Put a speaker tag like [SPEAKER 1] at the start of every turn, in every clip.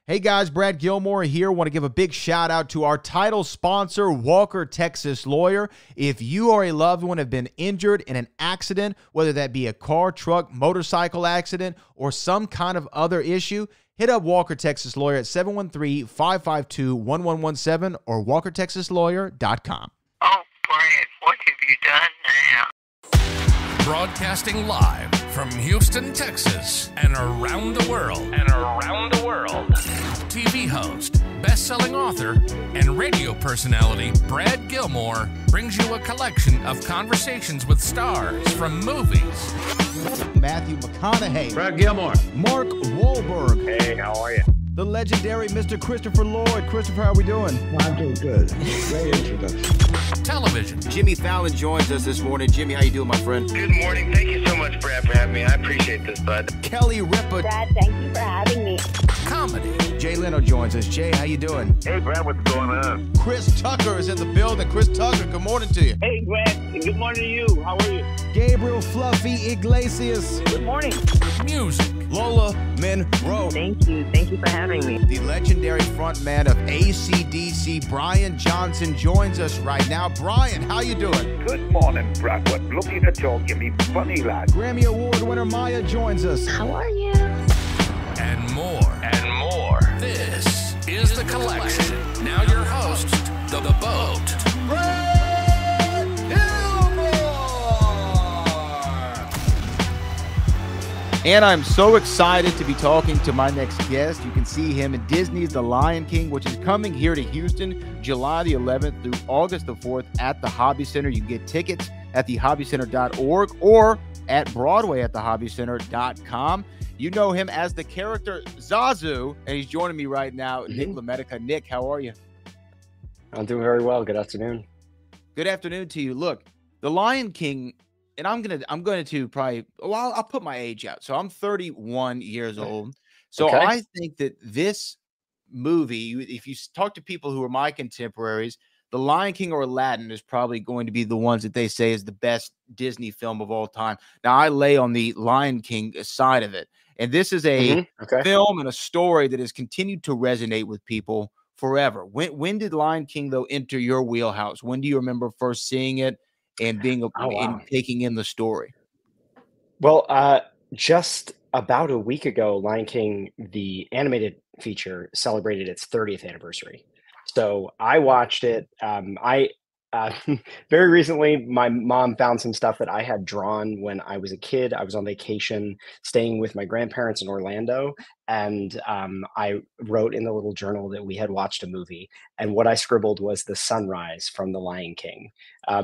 [SPEAKER 1] Hey guys, Brad Gilmore here. Want to give a big shout out to our title sponsor, Walker Texas Lawyer. If you or a loved one have been injured in an accident, whether that be a car, truck, motorcycle accident, or some kind of other issue, hit up Walker Texas Lawyer at 713-552-1117 or walkertexaslawyer.com.
[SPEAKER 2] Oh, Brad, what have you done now?
[SPEAKER 3] Broadcasting live from Houston, Texas, and around the world. TV host, best-selling author, and radio personality Brad Gilmore brings you a collection of conversations with stars from movies.
[SPEAKER 1] Matthew McConaughey.
[SPEAKER 4] Brad Gilmore.
[SPEAKER 1] Mark Wahlberg.
[SPEAKER 4] Hey, how are you?
[SPEAKER 1] The legendary Mr. Christopher Lloyd. Christopher, how are we doing?
[SPEAKER 5] I'm doing good. Great introduction.
[SPEAKER 3] Television.
[SPEAKER 6] Jimmy Fallon joins us this morning. Jimmy, how you doing, my friend?
[SPEAKER 2] Good morning. Thank you so much, Brad, for having me. I appreciate this, bud.
[SPEAKER 1] Kelly Ripa.
[SPEAKER 7] Brad, thank you for having me.
[SPEAKER 3] Comedy.
[SPEAKER 1] Jay Leno joins us. Jay, how you doing?
[SPEAKER 4] Hey, Brad, what's going on?
[SPEAKER 1] Chris Tucker is in the building. Chris Tucker, good morning to you.
[SPEAKER 8] Hey, Brad. Good morning to you. How are you?
[SPEAKER 1] Gabriel Fluffy Iglesias.
[SPEAKER 8] Good morning.
[SPEAKER 3] Music.
[SPEAKER 1] Lola Monroe.
[SPEAKER 7] Thank you. Thank you for having me.
[SPEAKER 1] The legendary frontman of AC/DC, Brian Johnson, joins us right now. Brian, how you doing?
[SPEAKER 4] Good morning, Brad. What looking to talk you me funny, lad.
[SPEAKER 1] Grammy Award winner Maya joins us.
[SPEAKER 7] How are you?
[SPEAKER 3] And more. This is The Collection. Now your host, The Boat.
[SPEAKER 1] And I'm so excited to be talking to my next guest. You can see him in Disney's The Lion King, which is coming here to Houston, July the 11th through August the 4th at the Hobby Center. You can get tickets at thehobbycenter.org or at Broadway at thehobbycenter.com. You know him as the character Zazu, and he's joining me right now, Nick LaMedica. Nick, how are you?
[SPEAKER 5] I'm doing very well. Good afternoon.
[SPEAKER 1] Good afternoon to you. Look, The Lion King, and I'm going to probably, well, I'll put my age out. So I'm 31 years old. So
[SPEAKER 5] Okay.
[SPEAKER 1] I think that this movie, if you talk to people who are my contemporaries, The Lion King or Aladdin is probably going to be the ones that they say is the best Disney film of all time. Now, I lay on the Lion King side of it. And this is a film and a story that has continued to resonate with people forever. When did Lion King, though, enter your wheelhouse? When do you remember first seeing it and being and taking in the story?
[SPEAKER 5] Well, just about a week ago, Lion King, the animated feature, celebrated its 30th anniversary. So I watched it. Very recently, my mom found some stuff that I had drawn when I was a kid. I was on vacation, staying with my grandparents in Orlando, and I wrote in the little journal that we had watched a movie, and what I scribbled was the sunrise from The Lion King.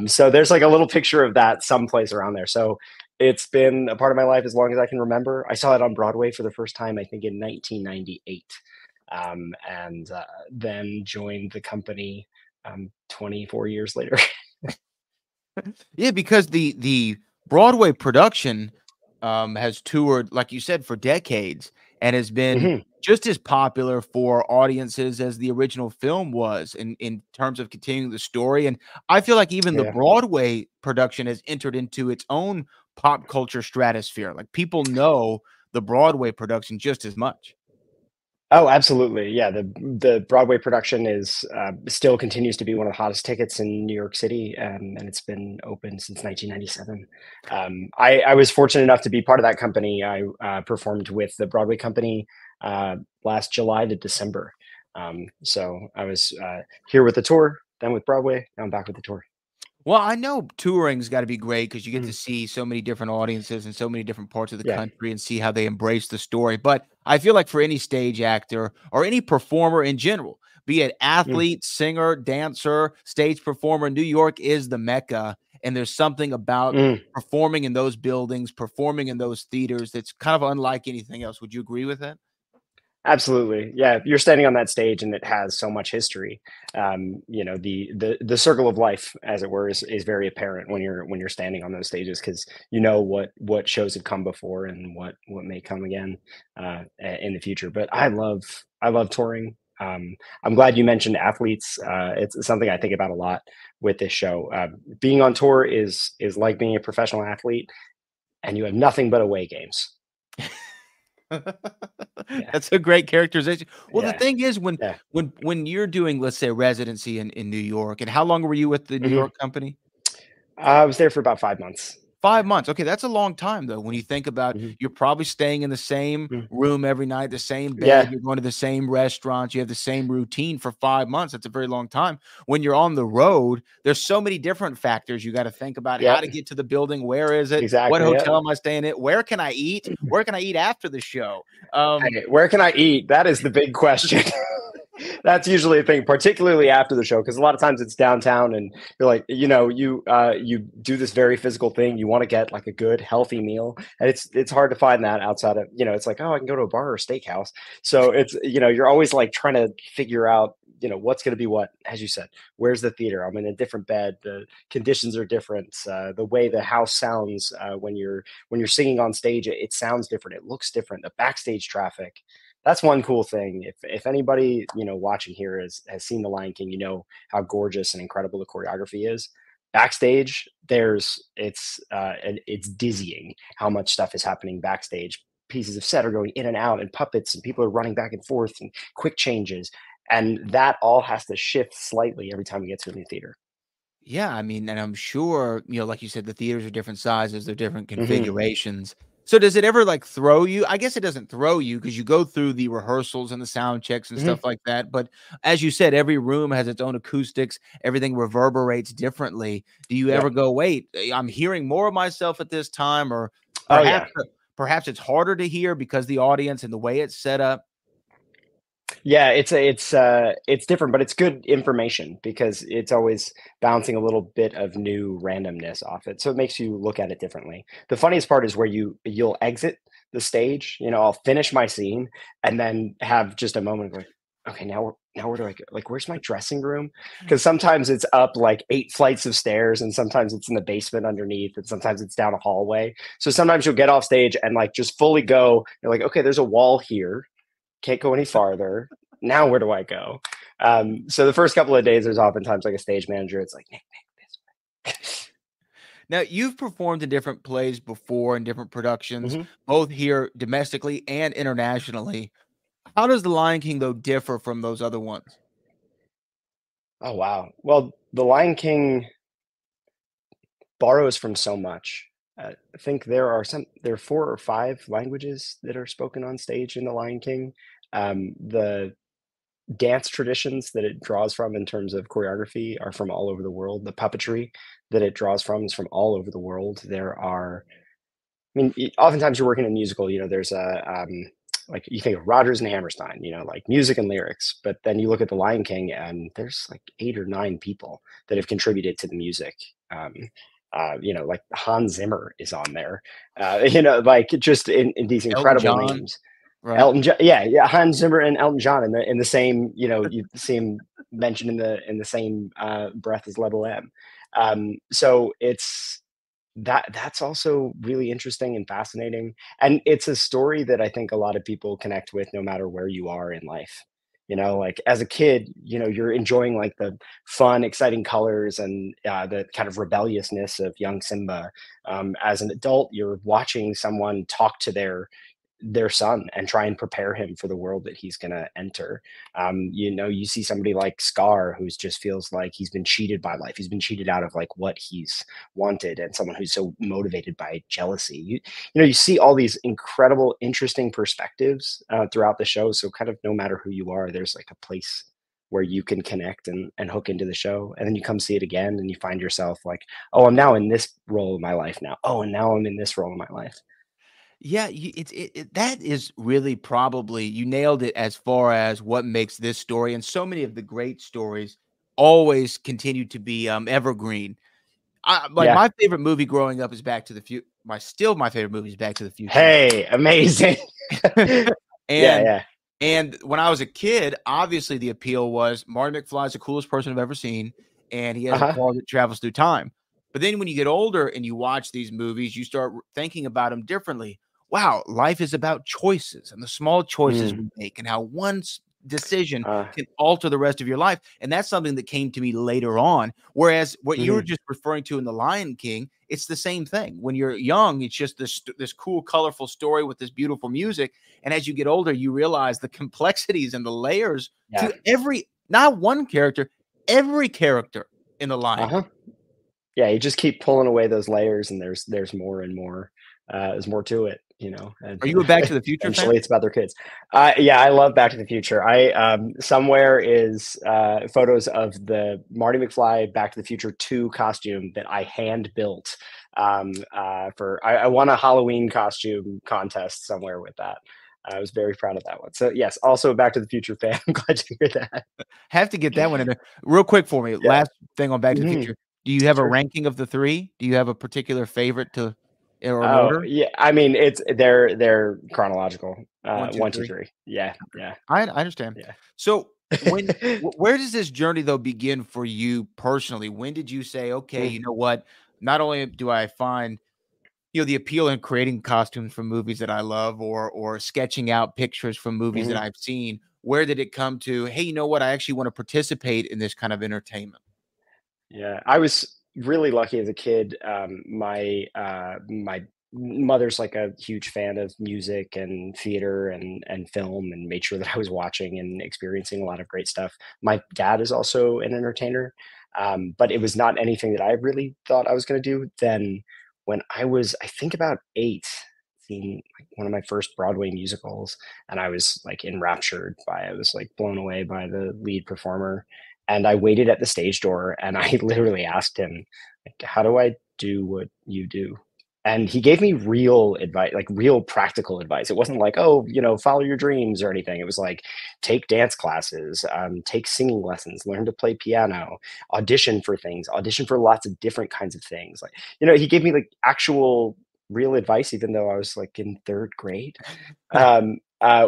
[SPEAKER 5] So there's like a little picture of that someplace around there. So it's been a part of my life as long as I can remember. I saw it on Broadway for the first time, I think, in 1998, and then joined the company 24 years later.
[SPEAKER 1] Yeah, because the Broadway production has toured, like you said, for decades and has been just as popular for audiences as the original film was in terms of continuing the story. And I feel like even the Broadway production has entered into its own pop culture stratosphere. Like people know the Broadway production just as much.
[SPEAKER 5] Oh, absolutely. Yeah, the Broadway production is still continues to be one of the hottest tickets in New York City, and it's been open since 1997. I was fortunate enough to be part of that company. I performed with the Broadway company last July to December. So I was here with the tour, then with Broadway, now I'm back with the tour.
[SPEAKER 1] Well, I know touring's got to be great because you get to see so many different audiences in so many different parts of the country and see how they embrace the story. But I feel like for any stage actor or any performer in general, be it athlete, singer, dancer, stage performer, New York is the Mecca. And there's something about performing in those buildings, performing in those theaters that's kind of unlike anything else. Would you agree with that?
[SPEAKER 5] Absolutely. Yeah. You're standing on that stage and it has so much history. The circle of life, as it were, is very apparent when you're standing on those stages, because you know what shows have come before and what may come again in the future. But I love touring. I'm glad you mentioned athletes. It's something I think about a lot with this show. Being on tour is like being a professional athlete, and you have nothing but away games. Yeah.
[SPEAKER 1] That's a great characterization. Well, the
[SPEAKER 5] Yeah.
[SPEAKER 1] thing is
[SPEAKER 5] Yeah.
[SPEAKER 1] when you're doing, let's say, residency in New York, and how long were you with the New
[SPEAKER 5] Mhm.
[SPEAKER 1] York company?
[SPEAKER 5] I was there for about 5 months.
[SPEAKER 1] 5 months. Okay, that's a long time though. When you think about
[SPEAKER 5] Mhm.
[SPEAKER 1] you're probably staying in the same
[SPEAKER 5] Mhm.
[SPEAKER 1] room every night, the same bed,
[SPEAKER 5] Yeah.
[SPEAKER 1] you're going to the same restaurants, you have the same routine for 5 months. That's a very long time. When you're on the road, there's so many different factors you got to think about how
[SPEAKER 5] Yep.
[SPEAKER 1] to get to the building, where is it? What
[SPEAKER 5] Exactly, yep.
[SPEAKER 1] hotel am I staying at? Where can I eat? Where can I eat after the show?
[SPEAKER 5] Hey, where can I eat? That is the big question. That's usually a thing, particularly after the show, because a lot of times it's downtown, and you're like, you do this very physical thing. You want to get like a good, healthy meal, and it's hard to find that outside of it's like, oh, I can go to a bar or a steakhouse. So it's you're always like trying to figure out what's going to be what, as you said. Where's the theater? I'm in a different bed. The conditions are different. The way the house sounds when you're singing on stage, it sounds different. It looks different. The backstage traffic. That's one cool thing. If anybody watching here has seen The Lion King, you know how gorgeous and incredible the choreography is. Backstage, it's dizzying how much stuff is happening backstage. Pieces of set are going in and out, and puppets, and people are running back and forth, and quick changes, and that all has to shift slightly every time we get to a new theater.
[SPEAKER 1] Yeah, I mean, and I'm sure, like you said, the theaters are different sizes, they're different
[SPEAKER 5] Hmm.
[SPEAKER 1] configurations. So does it ever like throw you? I guess it doesn't throw you because you go through the rehearsals and the sound checks and stuff
[SPEAKER 5] Hmm.
[SPEAKER 1] like that. But as you said, every room has its own acoustics, everything reverberates differently. Do you
[SPEAKER 5] Yeah.
[SPEAKER 1] ever go, wait, I'm hearing more of myself at this time, or
[SPEAKER 5] Oh yeah.
[SPEAKER 1] perhaps it's harder to hear because the audience and the way it's set up?
[SPEAKER 5] Yeah, it's different, but it's good information because it's always bouncing a little bit of new randomness off it. So it makes you look at it differently. The funniest part is where you'll exit the stage. I'll finish my scene and then have just a moment of like, okay, now where do I go? Like, where's my dressing room? Because sometimes it's up like 8 flights of stairs, and sometimes it's in the basement underneath, and sometimes it's down a hallway. So sometimes you'll get off stage and like just fully go. You're like, okay, there's a wall here, can't go any farther. Now where do I go? So the first couple of days, there's oftentimes like a stage manager. It's like, Nick, this.
[SPEAKER 1] Now, you've performed in different plays before in different productions,
[SPEAKER 5] Hmm.
[SPEAKER 1] both here domestically and internationally. How does The Lion King, though, differ from those other ones?
[SPEAKER 5] Oh wow. Well, The Lion King borrows from so much. I think there are 4 or 5 languages that are spoken on stage in The Lion King. The dance traditions that it draws from in terms of choreography are from all over the world. The puppetry that it draws from is from all over the world. I mean, oftentimes you're working in a musical, there's like you think of Rodgers and Hammerstein, like music and lyrics, but then you look at The Lion King and there's like 8 or 9 people that have contributed to the music. Um, like Hans Zimmer is on there, like just in these
[SPEAKER 1] Elton
[SPEAKER 5] incredible
[SPEAKER 1] John,
[SPEAKER 5] names.
[SPEAKER 1] right?
[SPEAKER 5] Elton John, yeah, yeah, Hans Zimmer and Elton John in the same, you see him mentioned in the same breath as Level M. So that's also really interesting and fascinating, and it's a story that I think a lot of people connect with no matter where you are in life. Like as a kid, you're enjoying like the fun, exciting colors and the kind of rebelliousness of young Simba. As an adult, you're watching someone talk to their son and try and prepare him for the world that he's going to enter. You see somebody like Scar, who's just feels like he's been cheated by life. He's been cheated out of like what he's wanted, and someone who's so motivated by jealousy. You see all these incredible, interesting perspectives throughout the show. So kind of no matter who you are, there's like a place where you can connect and hook into the show, and then you come see it again and you find yourself like, oh, I'm now in this role of my life now. Oh, and now I'm in this role of my life.
[SPEAKER 1] Yeah, that is really probably you nailed it as far as what makes this story and so many of the great stories always continue to be evergreen. Like
[SPEAKER 5] Yeah.
[SPEAKER 1] my favorite movie growing up is Back to the Future. My favorite movie is Back to the Future.
[SPEAKER 5] Hey, amazing. Yeah,
[SPEAKER 1] and
[SPEAKER 5] yeah.
[SPEAKER 1] and when I was a kid, obviously the appeal was Marty McFly is the coolest person I've ever seen, and he has a
[SPEAKER 5] Uh-huh.
[SPEAKER 1] car that travels through time. But then when you get older and you watch these movies, you start thinking about them differently. Wow, life is about choices and the small choices
[SPEAKER 5] Mm,
[SPEAKER 1] we make, and how one decision can alter the rest of your life. And that's something that came to me later on. Whereas what you were just referring to in The Lion King, it's the same thing. When you're young, it's just this cool, colorful story with this beautiful music. And as you get older, you realize the complexities and the layers to not one character, every character in The Lion King.
[SPEAKER 5] Yeah, you just keep pulling away those layers, and there's more and more. There's more to it, you know. And
[SPEAKER 1] are you a Back to the Future
[SPEAKER 5] eventually
[SPEAKER 1] fan?
[SPEAKER 5] it's about their kids. Yeah, I love Back to the Future. I somewhere is photos of the Marty McFly Back to the Future 2 costume that I hand built. I won a Halloween costume contest somewhere with that. I was very proud of that one. So yes, also a Back to the Future fan. I'm glad to hear that.
[SPEAKER 1] Have to get that one in there real quick for me.
[SPEAKER 5] Yeah.
[SPEAKER 1] Last thing on Back to the Future. Do you have a
[SPEAKER 5] Sure.
[SPEAKER 1] ranking of the three? Do you have a particular favorite or an order?
[SPEAKER 5] Yeah. I mean, they're chronological.
[SPEAKER 1] 1, 2,
[SPEAKER 5] 1, 2,
[SPEAKER 1] 3.
[SPEAKER 5] 3. Yeah.
[SPEAKER 1] I understand.
[SPEAKER 5] Yeah.
[SPEAKER 1] So where does this journey though begin for you personally? When did you say, okay, you know what? Not only do I find the appeal in creating costumes from movies that I love or sketching out pictures from movies that I've seen, where did it come to, hey, you know what? I actually want to participate in this kind of entertainment?
[SPEAKER 5] Yeah, I was really lucky as a kid. My mother's like a huge fan of music and theater and film, and made sure that I was watching and experiencing a lot of great stuff. My dad is also an entertainer, but it was not anything that I really thought I was going to do. Then, when I was, I think about 8, seeing like one of my first Broadway musicals, and I was like enraptured by it. I was like blown away by the lead performer. And I waited at the stage door, and I literally asked him, like, how do I do what you do? And he gave me real advice, like real practical advice. It wasn't like, oh, follow your dreams or anything. It was like, take dance classes, take singing lessons, learn to play piano, audition for things, audition for lots of different kinds of things. Like, he gave me like actual real advice, even though I was like in 3rd grade,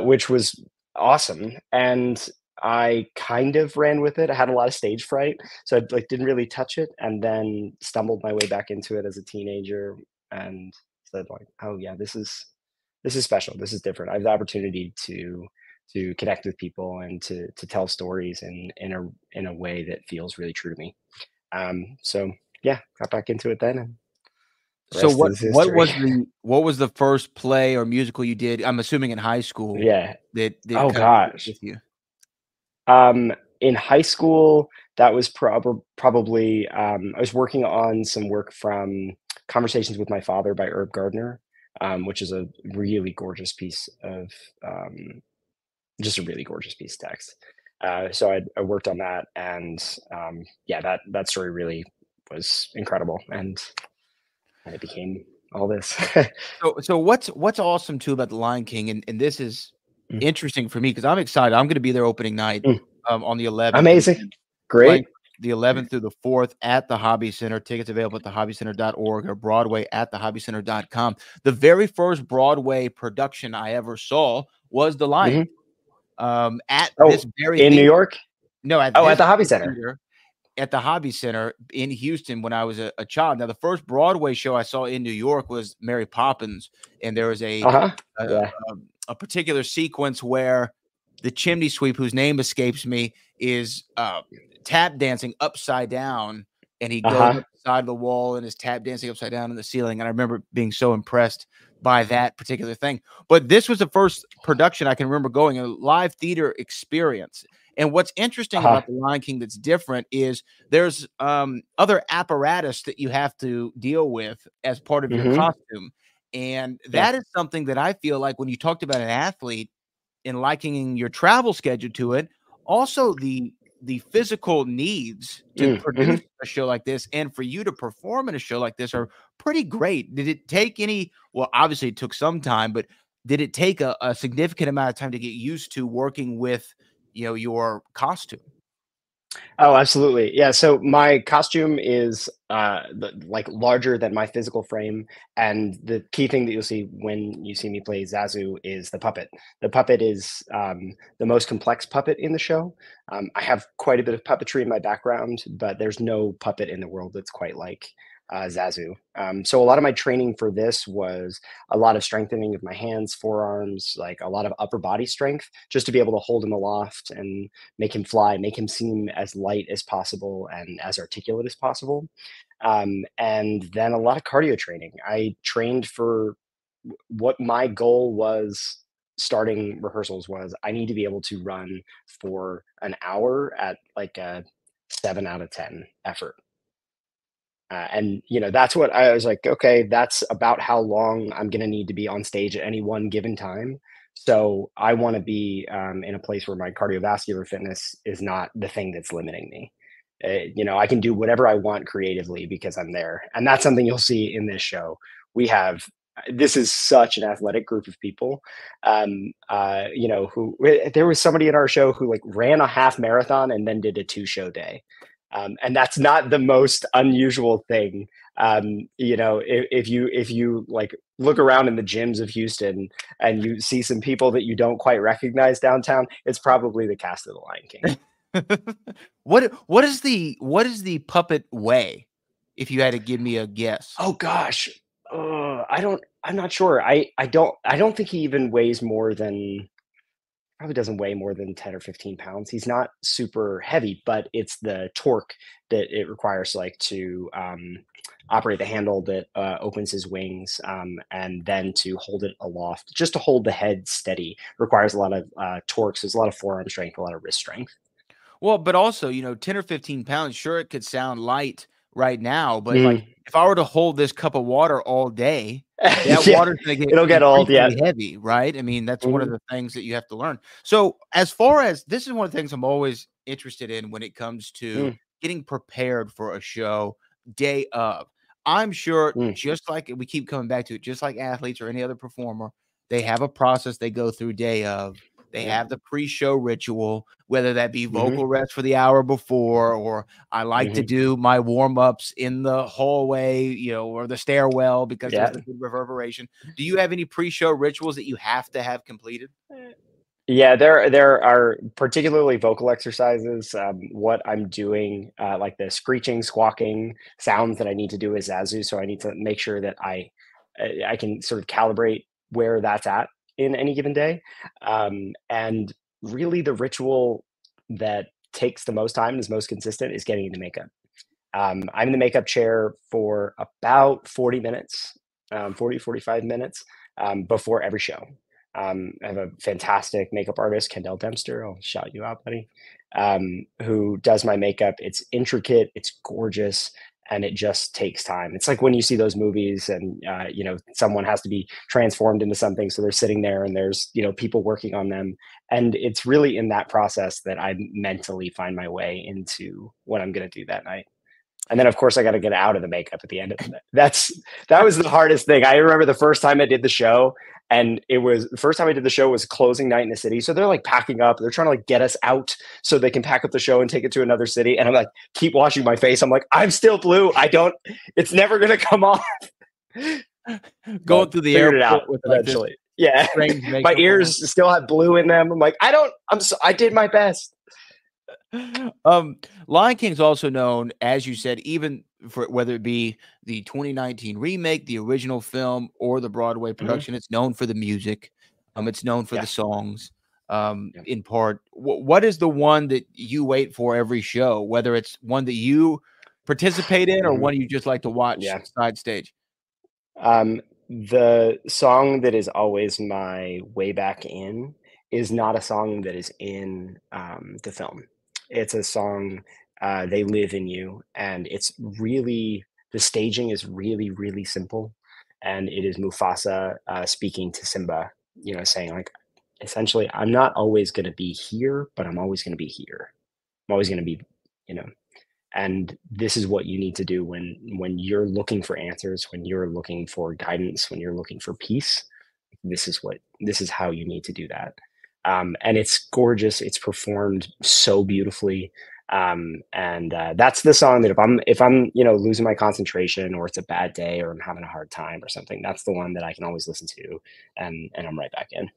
[SPEAKER 5] which was awesome. And I kind of ran with it. I had a lot of stage fright, so I like didn't really touch it, and then stumbled my way back into it as a teenager, and said like, "Oh yeah, this is special. This is different. I have the opportunity to connect with people and to tell stories in a way that feels really true to me." So yeah, got back into it then. And the
[SPEAKER 1] So
[SPEAKER 5] rest
[SPEAKER 1] what
[SPEAKER 5] is history.
[SPEAKER 1] what was the first play or musical you did? I'm assuming in high school.
[SPEAKER 5] Yeah.
[SPEAKER 1] That
[SPEAKER 5] Oh
[SPEAKER 1] kind of
[SPEAKER 5] gosh.
[SPEAKER 1] with you.
[SPEAKER 5] In high school, that was probably I was working on some work from Conversations with My Father by Herb Gardner, which is a really gorgeous piece of just a really gorgeous piece of text. So I worked on that, and yeah, that story really was incredible, and it became all this.
[SPEAKER 1] So what's awesome too about The Lion King, and this is interesting for me because I'm excited. I'm going to be there opening night on the 11th.
[SPEAKER 5] Amazing. Great.
[SPEAKER 1] The 11th through the 4th at the Hobby Center. Tickets available at thehobbycenter.org or Broadway at thehobbycenter.com. The very first Broadway production I ever saw was The Lion at this very
[SPEAKER 5] in
[SPEAKER 1] theater.
[SPEAKER 5] New York.
[SPEAKER 1] No, at
[SPEAKER 5] the Hobby Center.
[SPEAKER 1] Theater, at the Hobby Center in Houston when I was a child. Now, the first Broadway show I saw in New York was Mary Poppins, and there was a particular sequence where the chimney sweep, whose name escapes me, is tap dancing upside down, and he goes up the side of the wall and is tap dancing upside down in the ceiling. And I remember being so impressed by that particular thing. But this was the first production I can remember going, a live theater experience. And what's interesting about The Lion King that's different is there's other apparatus that you have to deal with as part of your costume. And that is something that I feel like when you talked about an athlete and likening your travel schedule to it, also the physical needs to produce a show like this and for you to perform in a show like this are pretty great. Did it take well, obviously it took some time, but did it take a significant amount of time to get used to working with, your costume?
[SPEAKER 5] Oh, absolutely. Yeah. So my costume is like larger than my physical frame. And the key thing that you'll see when you see me play Zazu is the puppet. The puppet is the most complex puppet in the show. I have quite a bit of puppetry in my background, but there's no puppet in the world that's quite like Zazu. So a lot of my training for this was a lot of strengthening of my hands, forearms, like a lot of upper body strength, just to be able to hold him aloft and make him fly, make him seem as light as possible and as articulate as possible. And then a lot of cardio training. I trained for what my goal was starting rehearsals was I need to be able to run for an hour at like a 7 out of 10 effort. And that's what I was like, okay, that's about how long I'm going to need to be on stage at any one given time. So I want to be in a place where my cardiovascular fitness is not the thing that's limiting me. I can do whatever I want creatively because I'm there. And that's something you'll see in this show. This is such an athletic group of people. Who there was somebody in our show who like ran a half marathon and then did a 2-show day. And that's not the most unusual thing. If you like look around in the gyms of Houston and you see some people that you don't quite recognize downtown, it's probably the cast of The Lion King.
[SPEAKER 1] What is the puppet weigh? If you had to give me a guess.
[SPEAKER 5] Oh gosh, I'm not sure. I don't think he even weighs more than. Probably doesn't weigh more than 10 or 15 pounds. He's not super heavy, but it's the torque that it requires like to operate the handle that opens his wings and then to hold it aloft. Just to hold the head steady requires a lot of torque. So there's a lot of forearm strength, a lot of wrist strength.
[SPEAKER 1] Well, but also, 10 or 15 pounds, sure, it could sound light right now, but like if I were to hold this cup of water all day, that water's going to
[SPEAKER 5] get old,
[SPEAKER 1] heavy, right? I mean, that's one of the things that you have to learn. So as far as this is one of the things I'm always interested in when it comes to getting prepared for a show day of. I'm sure just like we keep coming back to it, just like athletes or any other performer, they have a process they go through day of. They have the pre-show ritual, whether that be vocal rest for the hour before, or I like to do my warm-ups in the hallway, or the stairwell because there's the good reverberation. Do you have any pre-show rituals that you have to have completed?
[SPEAKER 5] Yeah, there are particularly vocal exercises. What I'm doing, like the screeching, squawking sounds that I need to do as Zazu. So I need to make sure that I can sort of calibrate where that's at in any given day. And really the ritual that takes the most time and is most consistent is getting into makeup. I'm in the makeup chair for about 40 minutes, 45 minutes before every show. I have a fantastic makeup artist, Kendall Dempster. I'll shout you out, buddy, who does my makeup. It's intricate, it's gorgeous, and it just takes time. It's like when you see those movies and, someone has to be transformed into something. So they're sitting there and there's, people working on them. And it's really in that process that I mentally find my way into what I'm going to do that night. And then, of course, I got to get out of the makeup at the end of the night. That was the hardest thing. I remember the first time I did the show, and the first time I did the show was closing night in the city. So they're like packing up. They're trying to like get us out so they can pack up the show and take it to another city. And I'm like, keep washing my face. I'm like, I'm still blue. It's never going to come off.
[SPEAKER 1] Going through the airport
[SPEAKER 5] with eventually. Yeah. My ears still have blue in them. I'm like, I did my best.
[SPEAKER 1] Lion King's also known, as you said, even for whether it be the 2019 remake, the original film, or the Broadway production, it's known for the music. It's known for the songs. In part, what is the one that you wait for every show, whether it's one that you participate in or one you just like to watch side stage?
[SPEAKER 5] The song that is always my way back in is not a song that is in the film. It's a song, They Live in You, and it's really, the staging is really, really simple. And it is Mufasa speaking to Simba, saying like, essentially, I'm not always going to be here, but I'm always going to be here. I'm always going to be, and this is what you need to do when you're looking for answers, when you're looking for guidance, when you're looking for peace. This is how you need to do that. And it's gorgeous. It's performed so beautifully. And that's the song that if I'm losing my concentration, or it's a bad day, or I'm having a hard time or something, that's the one that I can always listen to, and I'm right back in.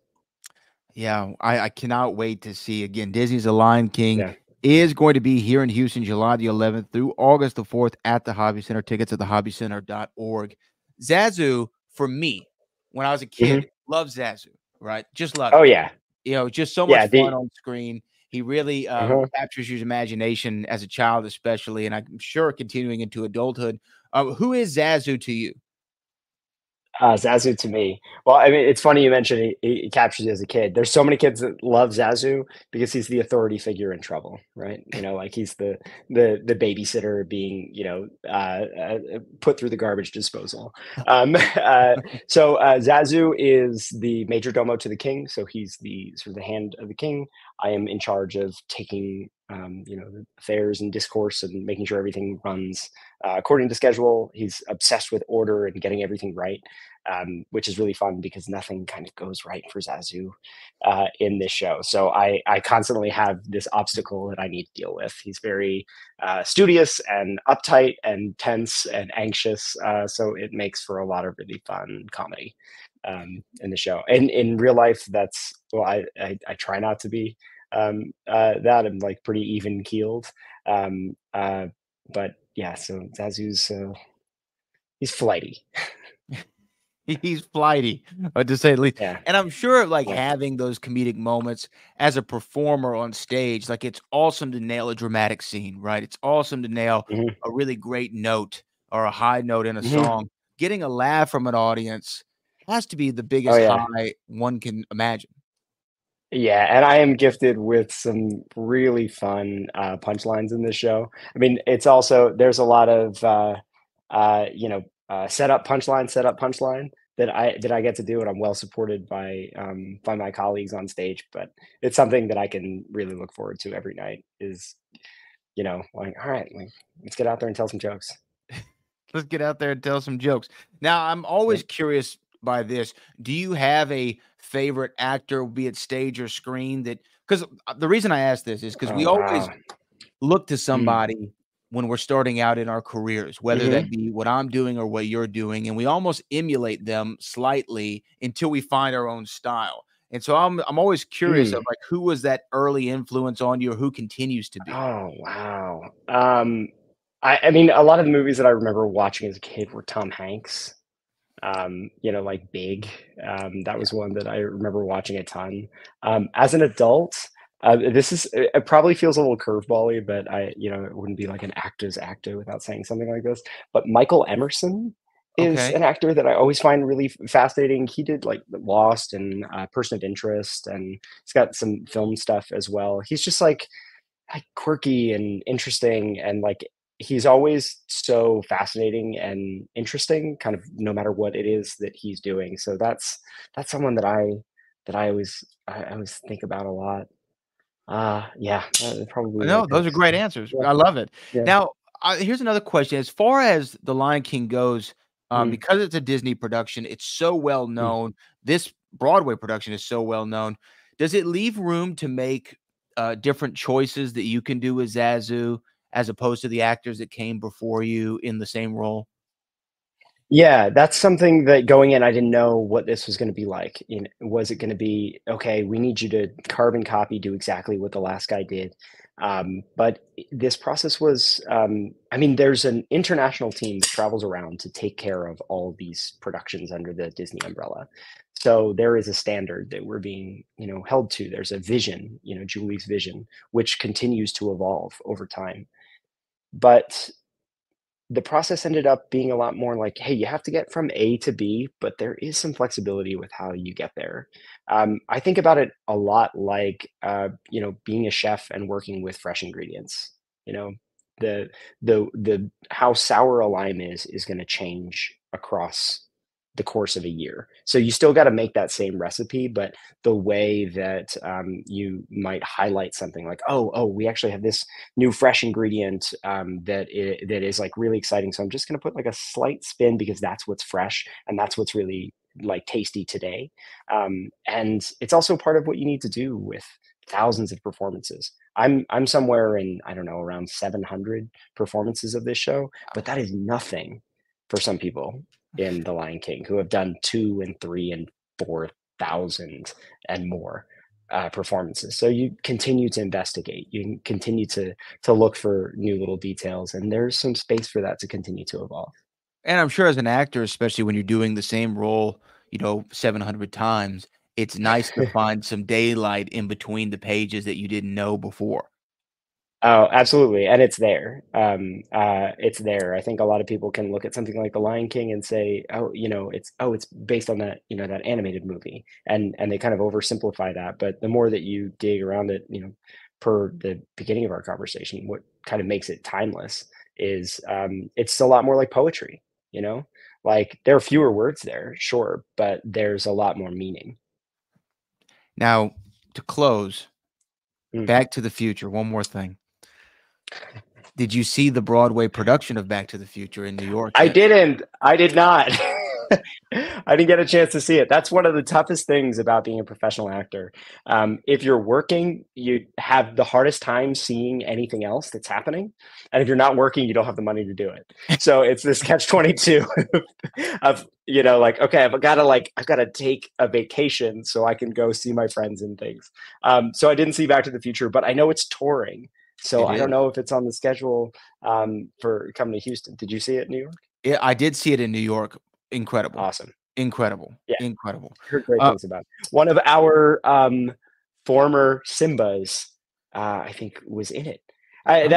[SPEAKER 1] Yeah, I cannot wait to see again. Disney's The Lion King is going to be here in Houston, July the 11th through August the 4th at the Hobby Center. Tickets at thehobbycenter.org. Zazu, for me, when I was a
[SPEAKER 5] Mhm.
[SPEAKER 1] kid, loved Zazu, right? Just loved
[SPEAKER 5] Oh
[SPEAKER 1] him.
[SPEAKER 5] yeah,
[SPEAKER 1] Just so much
[SPEAKER 5] yeah.
[SPEAKER 1] fun on screen. He really
[SPEAKER 5] Uh-huh.
[SPEAKER 1] captures your imagination as a child, especially, and I'm sure continuing into adulthood. Who is Zazu to you?
[SPEAKER 5] Zazu to me. Well, I mean, it's funny you mentioned he captures you as a kid. There's so many kids that love Zazu because he's the authority figure in trouble, right? Like he's the babysitter being, put through the garbage disposal. Zazu is the major domo to the king, so he's the sort of the hand of the king. I am in charge of taking, the affairs and discourse and making sure everything runs according to schedule. He's obsessed with order and getting everything right, which is really fun because nothing kind of goes right for Zazu in this show. So I constantly have this obstacle that I need to deal with. He's very studious and uptight and tense and anxious. So it makes for a lot of really fun comedy in the show. And in real life, I try not to be that. I'm like pretty even keeled. But yeah, so Zazu's he's flighty.
[SPEAKER 1] He's flighty, to say the least.
[SPEAKER 5] Yeah.
[SPEAKER 1] And I'm sure, like,
[SPEAKER 5] Yeah.
[SPEAKER 1] having those comedic moments as a performer on stage, like, it's awesome to nail a dramatic scene, right? It's awesome to nail
[SPEAKER 5] Mhm.
[SPEAKER 1] a really great note or a high note in a
[SPEAKER 5] Mhm.
[SPEAKER 1] song. Getting a laugh from an audience has to be the
[SPEAKER 5] Oh
[SPEAKER 1] biggest
[SPEAKER 5] yeah.
[SPEAKER 1] high one can imagine.
[SPEAKER 5] Yeah, and I am gifted with some really fun punchlines in this show. I mean, it's also there's a lot of setup punchline that I get to do, and I'm well supported by my colleagues on stage. But it's something that I can really look forward to every night. Is like, all right, like, let's get out there and tell some jokes.
[SPEAKER 1] Let's get out there and tell some jokes. Now, I'm always
[SPEAKER 5] Yep.
[SPEAKER 1] curious by this. Do you have a favorite actor, be it stage or screen, that because the reason I ask this is because we
[SPEAKER 5] Oh wow.
[SPEAKER 1] always look to
[SPEAKER 5] Mm.
[SPEAKER 1] somebody when we're starting out in our careers, whether
[SPEAKER 5] Hmm.
[SPEAKER 1] that be what I'm doing or what you're doing, and we almost emulate them slightly until we find our own style. And so I'm always curious of
[SPEAKER 5] Mm.
[SPEAKER 1] like who was that early influence on you or who continues to be.
[SPEAKER 5] Oh wow. I mean, a lot of the movies that I remember watching as a kid were Tom Hanks. Like Big. That
[SPEAKER 1] Yeah.
[SPEAKER 5] was one that I remember watching a ton. As an adult, it probably feels a little curvebally, but it wouldn't be like an actor's actor without saying something like this. But Michael Emerson is
[SPEAKER 1] Okay.
[SPEAKER 5] an actor that I always find really fascinating. He did like Lost and Person of Interest, and he's got some film stuff as well. He's just like quirky and interesting, and like he's always so fascinating and interesting kind of no matter what it is that he's doing. So that's someone that I always think about a lot. Yeah, probably
[SPEAKER 1] No,
[SPEAKER 5] like
[SPEAKER 1] those
[SPEAKER 5] that.
[SPEAKER 1] are great answers.
[SPEAKER 5] Yeah.
[SPEAKER 1] I love it.
[SPEAKER 5] Yeah.
[SPEAKER 1] Now, here's another question. As far as The Lion King goes,
[SPEAKER 5] Mm,
[SPEAKER 1] because it's a Disney production, it's so well
[SPEAKER 5] mm.
[SPEAKER 1] known. This Broadway production is so well known. Does it leave room to make different choices that you can do with Zazu as opposed to the actors that came before you in the same role?
[SPEAKER 5] Yeah, that's something that going in, I didn't know what this was gonna be like. Was it gonna be, "Okay, we need you to carbon copy, do exactly what the last guy did." This process was, I mean, there's an international team that travels around to take care of all of these productions under the Disney umbrella. So there is a standard that we're being, held to. There's a vision, Julie's vision, which continues to evolve over time. But the process ended up being a lot more like, hey, you have to get from A to B, but there is some flexibility with how you get there. I think about it a lot like, being a chef and working with fresh ingredients. You know, the how sour a lime is going to change across the course of a year. So you still got to make that same recipe, but the way that you might highlight something like, oh, we actually have this new fresh ingredient that is like really exciting. So I'm just going to put like a slight spin because that's what's fresh and that's what's really like tasty today. And it's also part of what you need to do with thousands of performances. I'm somewhere in, I don't know, around 700 performances of this show, but that is nothing for some people in The Lion King who have done 2 and 3 and 4,000 and more. performances. So you continue to investigate, you continue to look for new little details, and there's some space for that to continue to evolve.
[SPEAKER 1] And I'm sure as an actor, especially when you're doing the same role, 700 times, it's nice to find some daylight in between the pages that you didn't know before.
[SPEAKER 5] Oh, absolutely, and it's there. It's there. I think a lot of people can look at something like The Lion King and say, "Oh, it's based on that, that animated movie," and they kind of oversimplify that. But the more that you dig around it, per the beginning of our conversation, what kind of makes it timeless is it's a lot more like poetry. You know, like there are fewer words there, sure, but there's a lot more meaning.
[SPEAKER 1] Now, to close,
[SPEAKER 5] Mm.
[SPEAKER 1] Back to the Future, one more thing. Did you see the Broadway production of Back to the Future in New York
[SPEAKER 5] I
[SPEAKER 1] yet?
[SPEAKER 5] didn't. I did not. I didn't get a chance to see it. That's one of the toughest things about being a professional actor. If you're working, you have the hardest time seeing anything else that's happening, and if you're not working, you don't have the money to do it. So it's this catch-22 of like, okay, I've got to take a vacation so I can go see my friends and things. So I didn't see Back to the Future, but I know it's touring. So
[SPEAKER 1] It
[SPEAKER 5] I don't
[SPEAKER 1] is.
[SPEAKER 5] know if it's on the schedule for coming to Houston. Did you see it in New York?
[SPEAKER 1] Yeah, I did see it in New York. Incredible.
[SPEAKER 5] Awesome.
[SPEAKER 1] Incredible.
[SPEAKER 5] Yeah,
[SPEAKER 1] Incredible.
[SPEAKER 5] heard great
[SPEAKER 1] Uh,
[SPEAKER 5] things about it. One of our former Simbas, I think, was in it.
[SPEAKER 1] oh,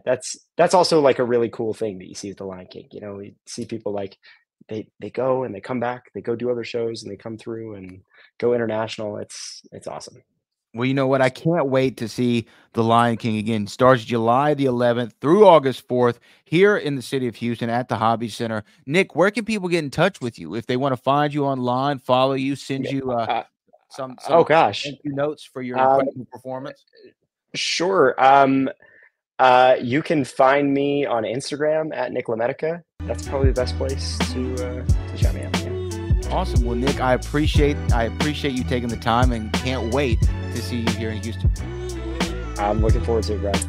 [SPEAKER 5] That's also like a really cool thing that you see with The Lion King. You see people like they go and they come back, they go do other shows and they come through and go international. It's awesome.
[SPEAKER 1] well, you know what? I can't wait to see The Lion King again. Starts July the 11th through August 4th here in the city of Houston at the Hobby Center. Nick, where can people get in touch with you if they want to find you online, follow you, send you
[SPEAKER 5] Uh, oh
[SPEAKER 1] some
[SPEAKER 5] gosh.
[SPEAKER 1] thank you notes for your
[SPEAKER 5] Um,
[SPEAKER 1] incredible performance?
[SPEAKER 5] sure. You can find me on Instagram at Nick LaMedica. That's probably the best place to chat me out. Yeah.
[SPEAKER 1] Awesome. Well, Nick, I appreciate you taking the time and can't wait to see you here in Houston.
[SPEAKER 5] I'm looking forward to it, Brad.